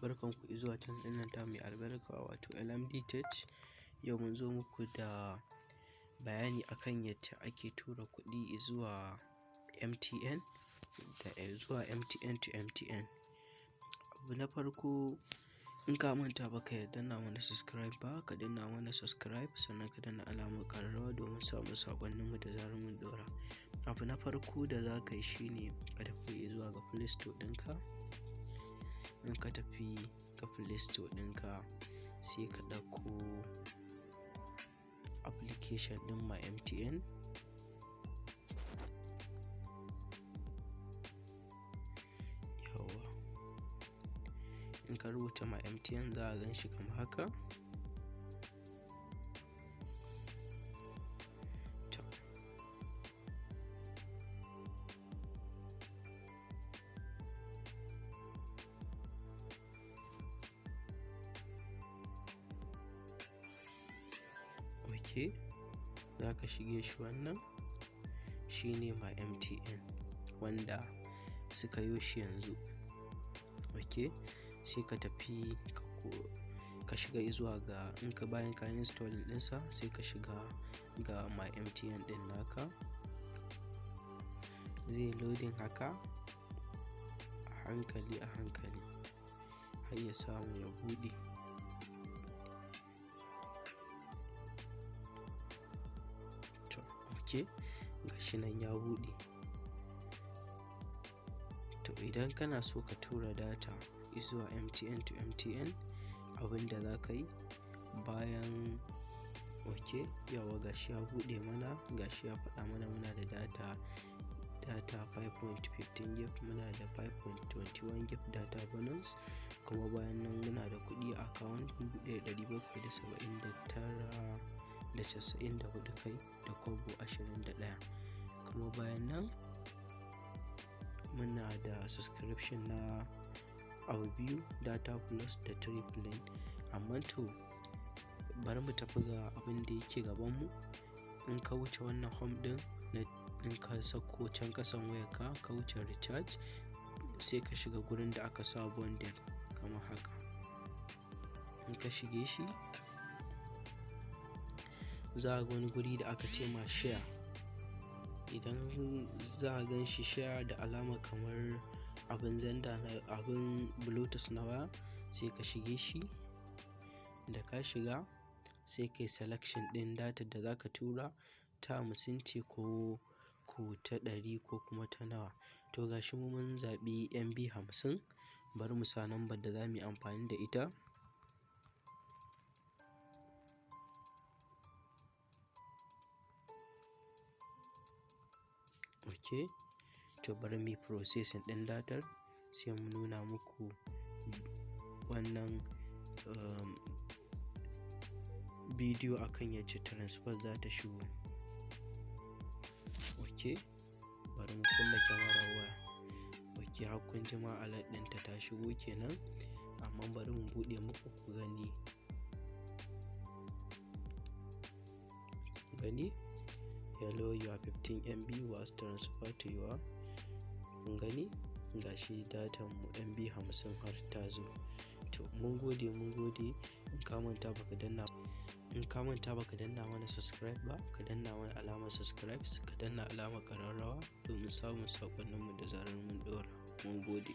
Barkanku izuwa channel ɗin nan ta mai albarka wato LMD Tech. Yau mun zo muku da bayani akan yadda ake tura kuɗi zuwa MTN da zuwa MTN to MTN. Abu na farko, in ka manta baka yarda na mana subscribe ba, ka danna mana subscribe sannan ka danna alamar ƙararrawa domin samun sakonnin mu da zarar mun ɗora. Abu na farko da za ka yi shine ka tafi zuwa ga Play Store ɗinka. In ka tafi ga Play Store ɗinka sai ka ɗauko application ɗin My MTN. Yawwa, in ka rubuta My MTN za a gan shi kamar haka. Ok, za ka shige shi. Wannan shine My MTN wanda suka yo shi yanzu. Ok, sai ka tafi ka shiga zuwa ga, in ka bayan ka installing ɗinsa sai ka shiga ga My MTN ɗin naka. Zai loading haka a hankali har ya samu ya buɗe. Ok, gashi nan ya buɗe. To idan kana so ka tura data zuwa MTN to MTN, abinda za ka yi bayan ok, yawa gashi ya buɗe mana, gashi ya faɗa mana muna da data 5.15 gig, muna da 5.21 gig data bonus, kuma bayan nan muna da kuɗi a account 779.94 kai da kobo 21. Kuma bayan nan muna da subscription na abu biyu, data plus da triple. Amma to bari mu tafi ga abin da yake gaban mu. In ka wuce wannan home din, in ka sako can kasan wayarka ka wuce recharge, sai ka shiga gurin da aka sa bundle kamar haka. In ka shige shi za a ga wani guri da aka ce ma share. Idan za a gan shi share da alama kamar abin zanda na abin bluetooth na waya, sai ka shige shi. Da ka shiga sai kai selection ɗin data da za ka tura, ta 50 ce ko ta 100 ko kuma ta nawa. To gashi mu mun zaɓi MB 50. Bari mu sa number da za mu yi amfani da ita. Ok, to bari mu yi processing ɗin datar sai mu nuna muku wannan bidiyo akan yadda transfer za ta shigo. Ok, bari mu kunna kyamarar waya. Ok, har kun ji ma alert ɗinta ta shigo kenan, amma bari mu buɗe muku ku gani. Gani? Hello, your 15 MB was transferred to your. Kun gani? Gashi datan mu MB 50 har ta zo. To mun gode. In ka manta baka danna mana subscribe ba, ka danna mana alamar subscribe, ka danna alamar ƙararrawa domin samun sakonnin mu da zarar mun ɗora. Mun gode.